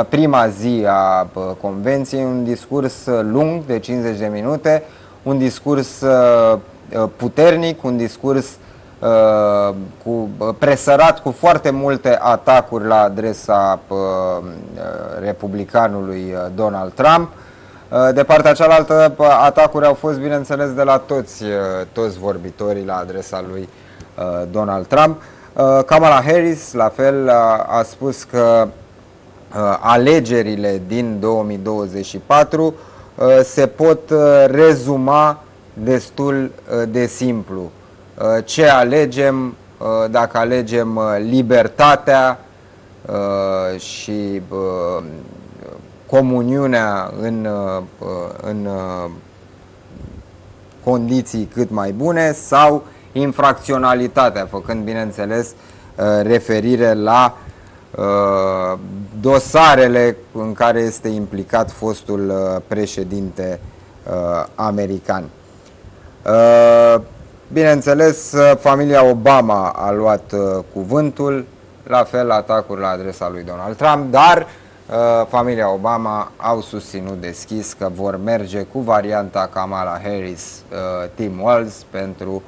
prima zi a convenției, un discurs lung de 50 de minute, un discurs puternic, un discurs presărat cu foarte multe atacuri la adresa republicanului Donald Trump. De partea cealaltă, atacuri au fost, bineînțeles, de la toți vorbitorii la adresa lui Donald Trump. Kamala Harris, la fel, a spus că alegerile din 2024 se pot rezuma destul de simplu. Ce alegem? Dacă alegem libertatea și comuniunea în condiții cât mai bune, sau infracționalitatea, făcând, bineînțeles, referire la dosarele în care este implicat fostul președinte american. Bineînțeles, familia Obama a luat cuvântul, la fel atacuri la adresa lui Donald Trump, dar familia Obama au susținut deschis că vor merge cu varianta Kamala Harris-Tim Walz pentru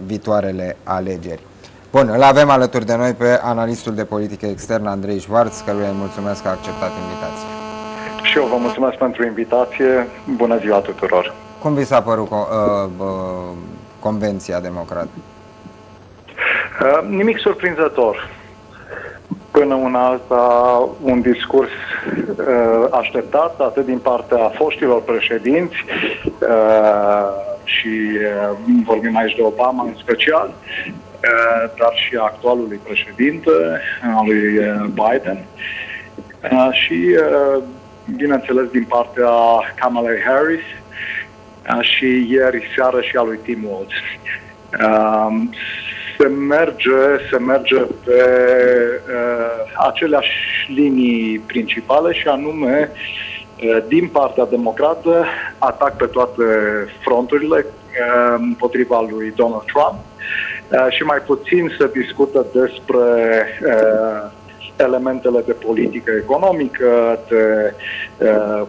viitoarele alegeri. Bun, îl avem alături de noi pe analistul de politică externă Andrei Schwarz, căruia îi mulțumesc că a acceptat invitația. Și eu vă mulțumesc pentru invitație. Bună ziua tuturor! Cum vi s-a părut Convenția Democrată? Nimic surprinzător. Până una alta, un discurs așteptat, atât din partea foștilor președinți, și vorbim aici de Obama în special, dar și actualului președinte, al lui Biden, și, bineînțeles, din partea Kamala Harris, și ieri seară și a lui Tim Walz. Se merge pe aceleași linii principale, și anume, din partea democrată, atac pe toate fronturile împotriva lui Donald Trump, și mai puțin se discută despre elementele de politică economică, de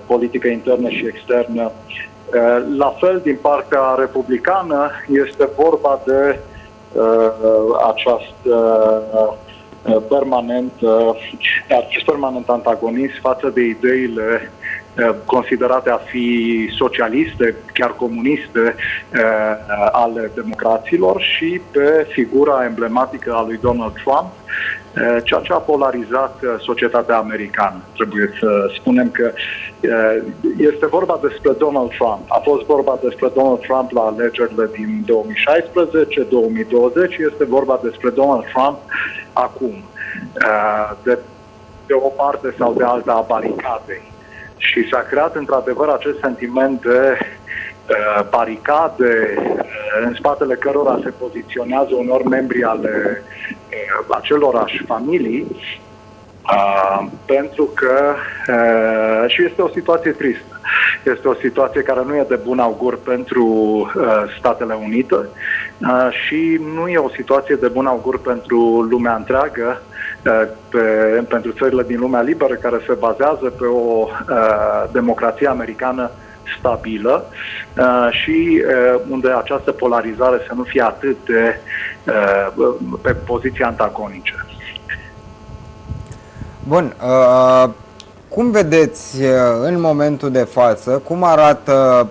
politică internă și externă. La fel, din partea republicană, este vorba de acest permanent antagonism față de ideile considerate a fi socialiste, chiar comuniste, ale democraților, și pe figura emblematică a lui Donald Trump, ceea ce a polarizat societatea americană. Trebuie să spunem că este vorba despre Donald Trump. A fost vorba despre Donald Trump la alegerile din 2016, 2020, este vorba despre Donald Trump acum, de o parte sau de alta a baricadei. Și s-a creat într-adevăr acest sentiment de baricade, în spatele cărora se poziționează unor membri ale acelorași familii, pentru că și este o situație tristă. Este o situație care nu e de bun augur pentru Statele Unite, și nu e o situație de bun augur pentru lumea întreagă, pentru țările din lumea liberă, care se bazează pe o democrație americană stabilă, și unde această polarizare să nu fie atât de pe poziții antagonice. Bun. Cum vedeți în momentul de față, cum arată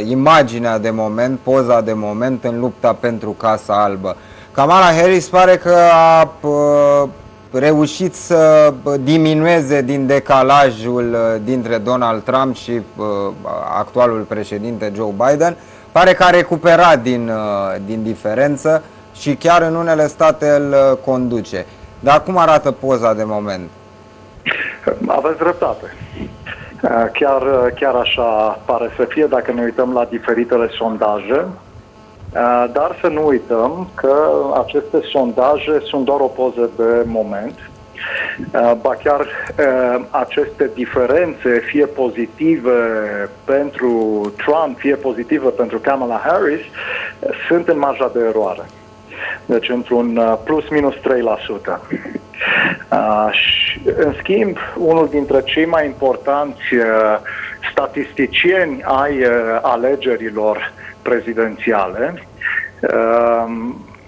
imaginea de moment, poza de moment în lupta pentru Casa Albă? Kamala Harris pare că a reușit să diminueze din decalajul dintre Donald Trump și actualul președinte Joe Biden. Pare că a recuperat din diferență și chiar în unele state îl conduce. Dar cum arată poza de moment? Aveți dreptate. Chiar așa pare să fie dacă ne uităm la diferitele sondaje, dar să nu uităm că aceste sondaje sunt doar o poză de moment. Ba chiar aceste diferențe, fie pozitive pentru Trump, fie pozitive pentru Kamala Harris, sunt în marja de eroare. Deci într-un plus minus 3%. Și, în schimb, unul dintre cei mai importanți statisticieni ai alegerilor prezidențiale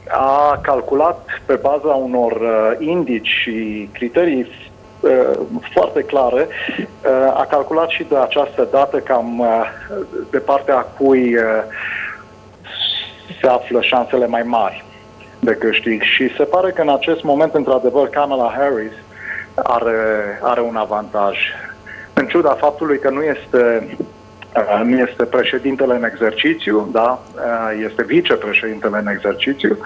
a calculat pe baza unor indici și criterii foarte clare, a calculat și de această dată cam de partea cui se află șansele mai mari de câștig. Și se pare că în acest moment, într-adevăr, Kamala Harris are un avantaj. În ciuda faptului că nu este președintele în exercițiu, da? Este vicepreședintele în exercițiu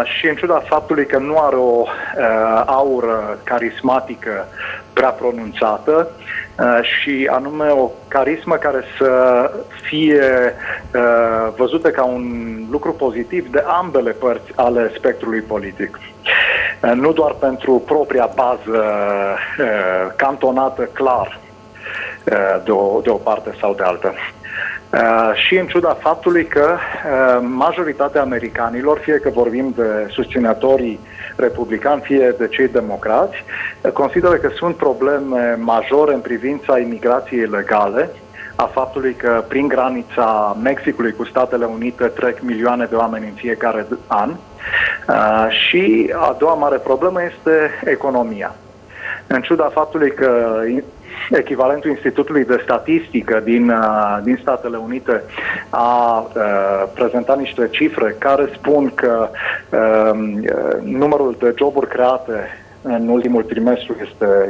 și în ciuda faptului că nu are o aură carismatică prea pronunțată și anume o carismă care să fie văzută ca un lucru pozitiv de ambele părți ale spectrului politic. Nu doar pentru propria bază cantonată clar de o parte sau de alta. Și în ciuda faptului că majoritatea americanilor, fie că vorbim de susținătorii republicani, fie de cei democrați, consideră că sunt probleme majore în privința imigrației ilegale, a faptului că prin granița Mexicului cu Statele Unite trec milioane de oameni în fiecare an. Și a doua mare problemă este economia. În ciuda faptului că echivalentul Institutului de Statistică din Statele Unite a prezentat niște cifre care spun că numărul de joburi create în ultimul trimestru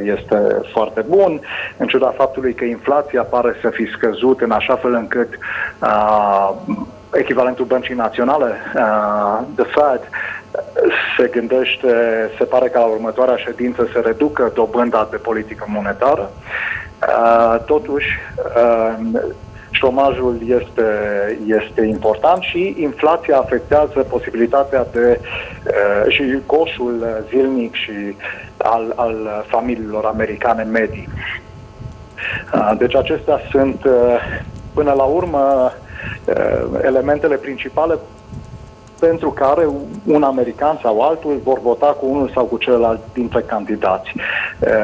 este foarte bun, în ciuda faptului că inflația pare să fi scăzut în așa fel încât echivalentul Băncii Naționale, the Fed, se gândește, se pare că la următoarea ședință se reducă dobânda de politică monetară. Totuși, șomajul este important și inflația afectează posibilitatea și coșul zilnic și al familiilor americane medii. Deci acestea sunt, până la urmă, elementele principale pentru care un american sau altul vor vota cu unul sau cu celălalt dintre candidați.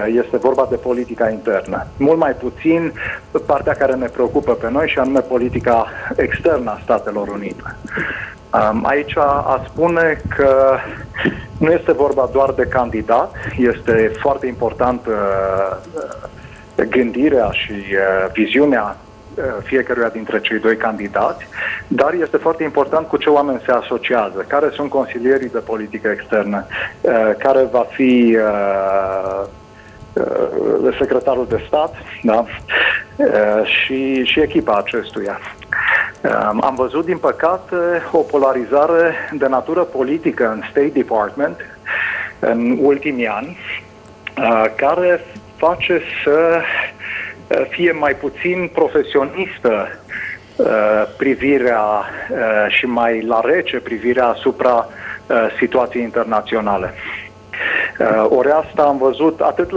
Este vorba de politica internă. Mult mai puțin partea care ne preocupă pe noi și anume politica externă a Statelor Unite. Aici a spune că nu este vorba doar de candidat, este foarte important gândirea și viziunea fiecăruia dintre cei doi candidați, dar este foarte important cu ce oameni se asociază, care sunt consilierii de politică externă, care va fi secretarul de stat, da? Și echipa acestuia. Am văzut, din păcate, o polarizare de natură politică în State Department în ultimii ani, care face să fie mai puțin profesionistă privirea și mai la rece privirea asupra situației internaționale. Ori asta am văzut atât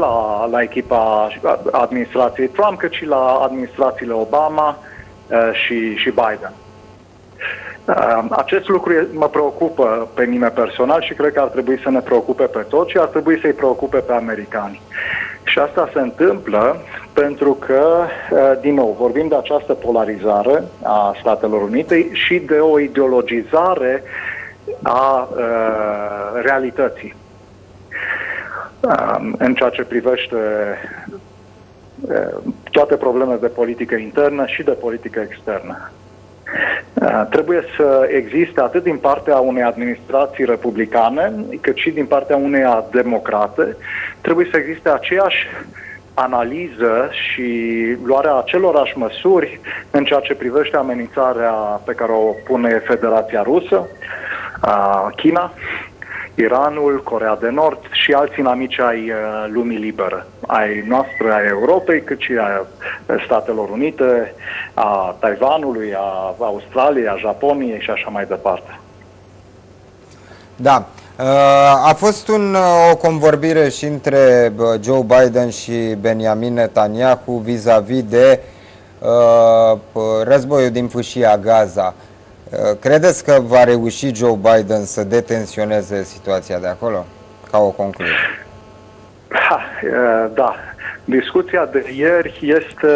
la echipa administrației Trump, cât și la administrațiile Obama și Biden. Acest lucru mă preocupă pe mine personal și cred că ar trebui să ne preocupe pe toți și ar trebui să-i preocupe pe americani. Și asta se întâmplă pentru că, din nou, vorbim de această polarizare a Statelor Unite și de o ideologizare a realității în ceea ce privește toate problemele de politică internă și de politică externă. Trebuie să existe atât din partea unei administrații republicane, cât și din partea uneia democrate. Trebuie să existe aceeași analiză și luarea acelorași măsuri în ceea ce privește amenințarea pe care o pune Federația Rusă, China, Iranul, Coreea de Nord și alți inamici ai lumii libere, ai noastre, ai Europei, cât și a Statelor Unite, a Taiwanului, a Australiei, a Japoniei și așa mai departe. Da. A fost o convorbire și între Joe Biden și Benjamin Netanyahu vis-a-vis de războiul din fâșia Gaza. Credeți că va reuși Joe Biden să detensioneze situația de acolo? ca o concluzie. Da. Discuția de ieri este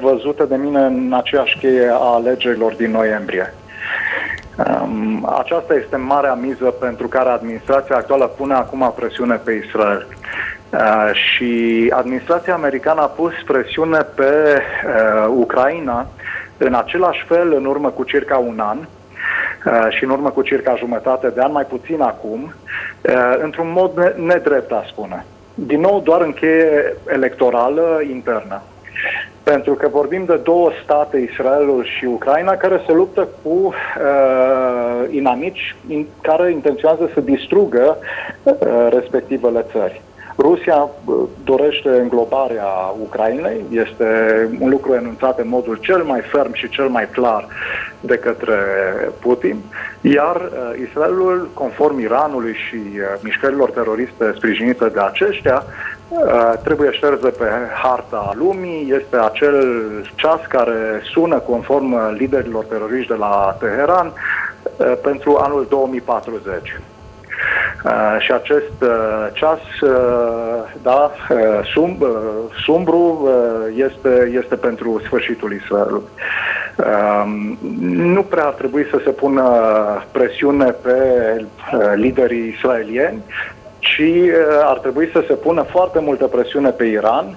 văzută de mine în aceeași cheie a alegerilor din noiembrie. Aceasta este marea miză pentru care administrația actuală pune acum presiune pe Israel. Și administrația americană a pus presiune pe Ucraina în același fel în urmă cu circa un an și în urmă cu circa jumătate de an, mai puțin acum, într-un mod nedrept, a spune. Din nou, doar în cheie electorală internă. Pentru că vorbim de două state, Israelul și Ucraina, care se luptă cu inamici care intenționează să distrugă respectivele țări. Rusia dorește înglobarea Ucrainei, este un lucru enunțat în modul cel mai ferm și cel mai clar de către Putin, iar Israelul, conform Iranului și mișcărilor teroriste sprijinite de aceștia, trebuie șterse pe harta lumii. Este acel ceas care sună conform liderilor teroriști de la Teheran pentru anul 2040. Și acest ceas, sumbru, este pentru sfârșitul Israelului. Nu prea ar trebui să se pună presiune pe liderii israelieni, ci ar trebui să se pună foarte multă presiune pe Iran,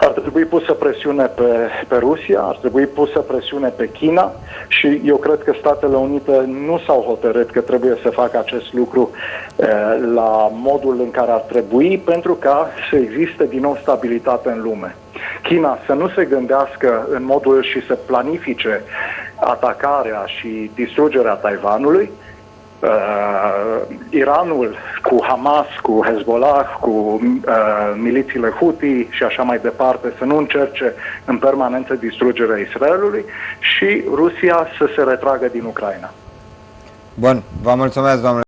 ar trebui pusă presiune pe Rusia, ar trebui pusă presiune pe China și eu cred că Statele Unite nu s-au hotărât că trebuie să facă acest lucru la modul în care ar trebui, pentru ca să existe din nou stabilitate în lume. China să nu se gândească în modul și să planifice atacarea și distrugerea Taiwanului, Iranul cu Hamas, cu Hezbollah, cu milițiile Houthi și așa mai departe să nu încerce în permanență distrugerea Israelului și Rusia să se retragă din Ucraina. Bun, vă mulțumesc, domnule